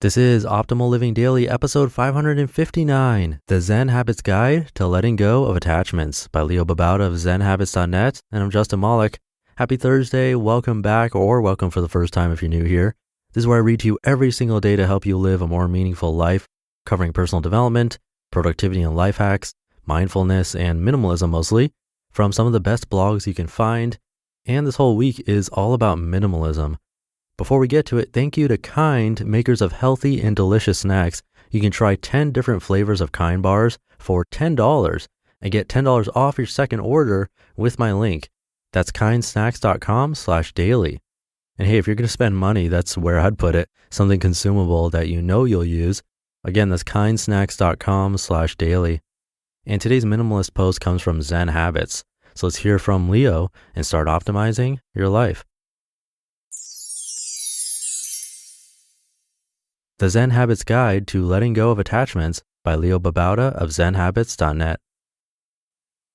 This is Optimal Living Daily, episode 559, The Zen Habits Guide to Letting Go of Attachments by Babauta of ZenHabits.net, and I'm Justin Malik. Happy Thursday, welcome back, or welcome for the first time if you're new here. This is where I read to you every single day to help you live a more meaningful life, covering personal development, productivity and life hacks, mindfulness, and minimalism mostly, from some of the best blogs you can find. And this whole week is all about minimalism. Before we get to it, thank you to Kind, makers of healthy and delicious snacks. You can try 10 different flavors of Kind bars for $10 and get $10 off your second order with my link. That's kindsnacks.com/daily. And hey, if you're going to spend money, that's where I'd put it. Something consumable that you know you'll use. Again, that's kindsnacks.com/daily. And today's minimalist post comes from Zen Habits. So let's hear from Leo and start optimizing your life. The Zen Habits Guide to Letting Go of Attachments by Babauta of ZenHabits.net.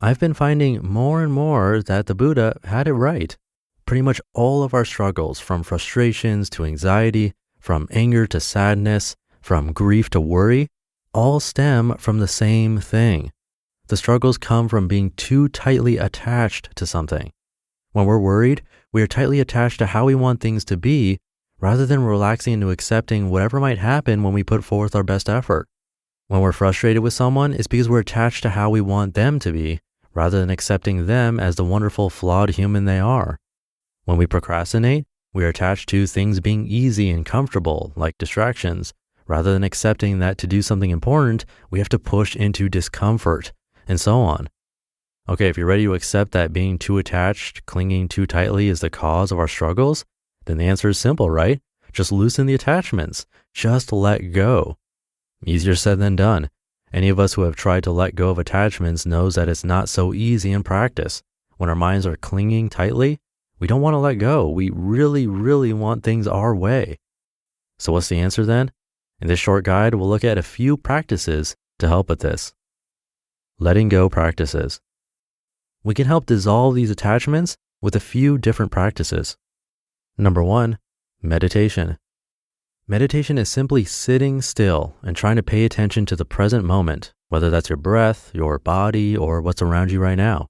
I've been finding more and more that the Buddha had it right. Pretty much all of our struggles, from frustrations to anxiety, from anger to sadness, from grief to worry, all stem from the same thing. The struggles come from being too tightly attached to something. When we're worried, we are tightly attached to how we want things to be, rather than relaxing into accepting whatever might happen when we put forth our best effort. When we're frustrated with someone, it's because we're attached to how we want them to be, rather than accepting them as the wonderful, flawed human they are. When we procrastinate, we are attached to things being easy and comfortable, like distractions, rather than accepting that to do something important, we have to push into discomfort, and so on. Okay, if you're ready to accept that being too attached, clinging too tightly is the cause of our struggles, then the answer is simple, right? Just loosen the attachments. Just let go. Easier said than done. Any of us who have tried to let go of attachments knows that it's not so easy in practice. When our minds are clinging tightly, we don't want to let go. We really, really want things our way. So what's the answer then? In this short guide, we'll look at a few practices to help with this. Letting go practices. We can help dissolve these attachments with a few different practices. Number 1, meditation. Meditation is simply sitting still and trying to pay attention to the present moment, whether that's your breath, your body, or what's around you right now.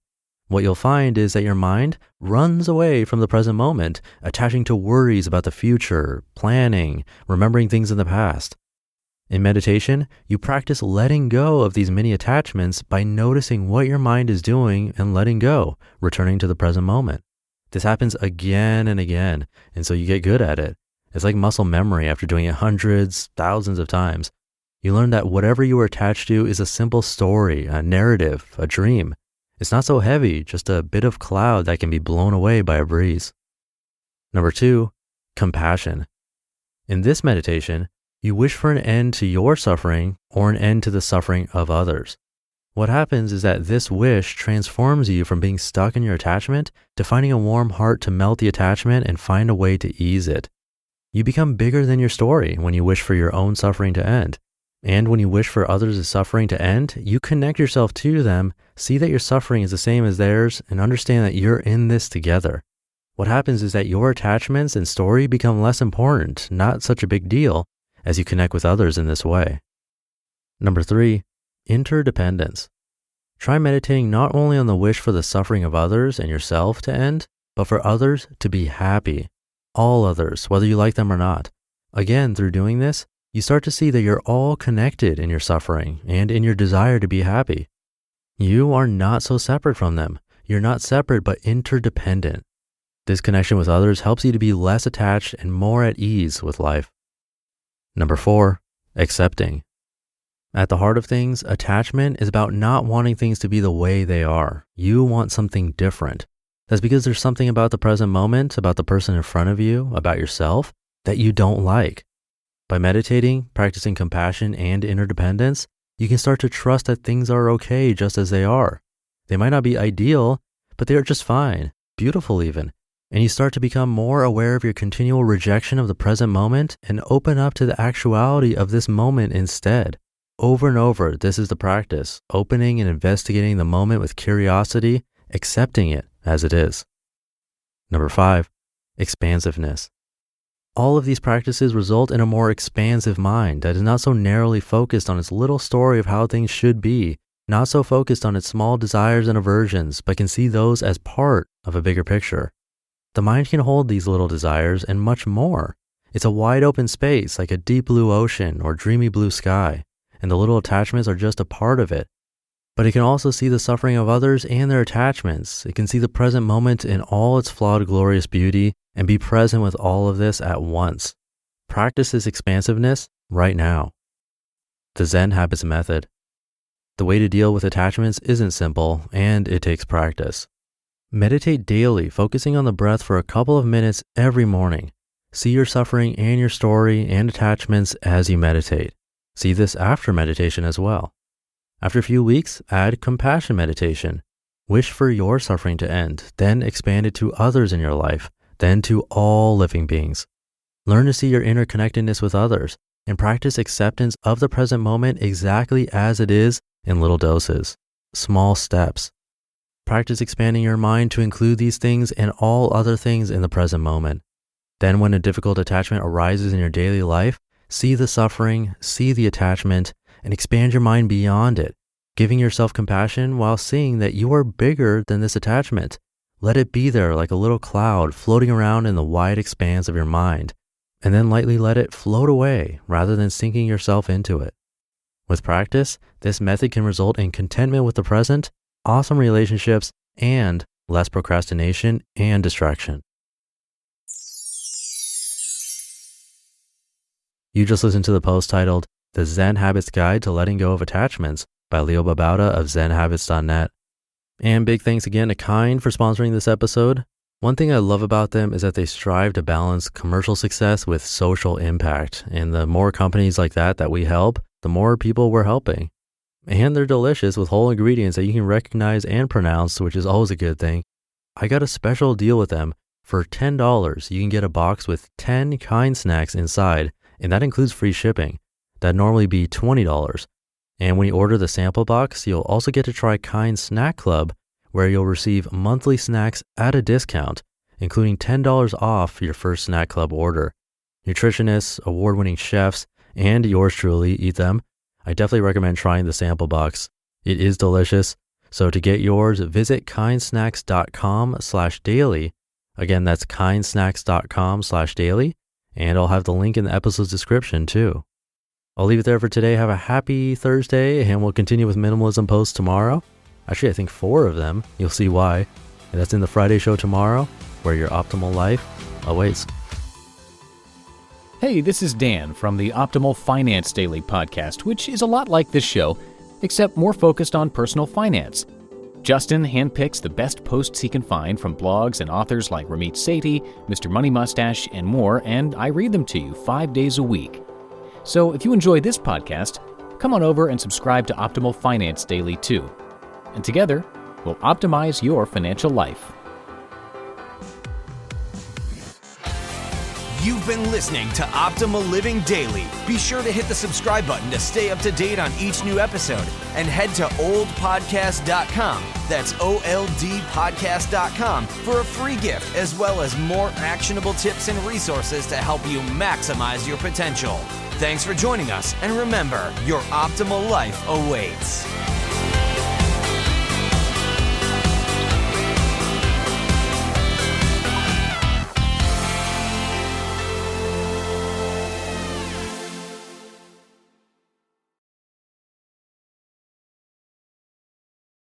What you'll find is that your mind runs away from the present moment, attaching to worries about the future, planning, remembering things in the past. In meditation, you practice letting go of these many attachments by noticing what your mind is doing and letting go, returning to the present moment. This happens again and again, and so you get good at it. It's like muscle memory after doing it hundreds, thousands of times. You learn that whatever you are attached to is a simple story, a narrative, a dream. It's not so heavy, just a bit of cloud that can be blown away by a breeze. Number 2, compassion. In this meditation, you wish for an end to your suffering or an end to the suffering of others. What happens is that this wish transforms you from being stuck in your attachment to finding a warm heart to melt the attachment and find a way to ease it. You become bigger than your story when you wish for your own suffering to end. And when you wish for others' suffering to end, you connect yourself to them, see that your suffering is the same as theirs, and understand that you're in this together. What happens is that your attachments and story become less important, not such a big deal, as you connect with others in this way. Number 3, interdependence. Try meditating not only on the wish for the suffering of others and yourself to end, but for others to be happy. All others, whether you like them or not. Again, through doing this, you start to see that you're all connected in your suffering and in your desire to be happy. You are not so separate from them. You're not separate, but interdependent. This connection with others helps you to be less attached and more at ease with life. Number 4, accepting. At the heart of things, attachment is about not wanting things to be the way they are. You want something different. That's because there's something about the present moment, about the person in front of you, about yourself, that you don't like. By meditating, practicing compassion and interdependence, you can start to trust that things are okay just as they are. They might not be ideal, but they are just fine, beautiful even. And you start to become more aware of your continual rejection of the present moment and open up to the actuality of this moment instead. Over and over, this is the practice, opening and investigating the moment with curiosity, accepting it as it is. Number 5, expansiveness. All of these practices result in a more expansive mind that is not so narrowly focused on its little story of how things should be, not so focused on its small desires and aversions, but can see those as part of a bigger picture. The mind can hold these little desires and much more. It's a wide open space like a deep blue ocean or dreamy blue sky, and the little attachments are just a part of it. But it can also see the suffering of others and their attachments. It can see the present moment in all its flawed, glorious beauty and be present with all of this at once. Practice this expansiveness right now. The Zen Habits method. The way to deal with attachments isn't simple, and it takes practice. Meditate daily, focusing on the breath for a couple of minutes every morning. See your suffering and your story and attachments as you meditate. See this after meditation as well. After a few weeks, add compassion meditation. Wish for your suffering to end, then expand it to others in your life, then to all living beings. Learn to see your interconnectedness with others and practice acceptance of the present moment exactly as it is in little doses, small steps. Practice expanding your mind to include these things and all other things in the present moment. Then when a difficult attachment arises in your daily life, see the suffering, see the attachment, and expand your mind beyond it, giving yourself compassion while seeing that you are bigger than this attachment. Let it be there like a little cloud floating around in the wide expanse of your mind, and then lightly let it float away rather than sinking yourself into it. With practice, this method can result in contentment with the present, awesome relationships, and less procrastination and distraction. You just listened to the post titled, The Zen Habits Guide to Letting Go of Attachments by Leo Babauta of ZenHabits.net. And big thanks again to Kind for sponsoring this episode. One thing I love about them is that they strive to balance commercial success with social impact. And the more companies like that we help, the more people we're helping. And they're delicious with whole ingredients that you can recognize and pronounce, which is always a good thing. I got a special deal with them. For $10, you can get a box with 10 Kind snacks inside, and that includes free shipping. That'd normally be $20. And when you order the sample box, you'll also get to try Kind Snack Club, where you'll receive monthly snacks at a discount, including $10 off your first Snack Club order. Nutritionists, award-winning chefs, and yours truly eat them. I definitely recommend trying the sample box. It is delicious. So to get yours, visit kindsnacks.com/daily. Again, that's kindsnacks.com/daily. And I'll have the link in the episode's description too. I'll leave it there for today. Have a happy Thursday, and we'll continue with minimalism posts tomorrow. Actually, I think 4 of them. You'll see why. And that's in the Friday show tomorrow, where your optimal life awaits. Hey, this is Dan from the Optimal Finance Daily podcast, which is a lot like this show, except more focused on personal finance. Justin handpicks the best posts he can find from blogs and authors like Ramit Sethi, Mr. Money Mustache, and more, and I read them to you 5 days a week. So if you enjoy this podcast, come on over and subscribe to Optimal Finance Daily too. And together, we'll optimize your financial life. You've been listening to Optimal Living Daily. Be sure to hit the subscribe button to stay up to date on each new episode, and head to oldpodcast.com. That's OLDpodcast.com for a free gift, as well as more actionable tips and resources to help you maximize your potential. Thanks for joining us, and remember, your optimal life awaits.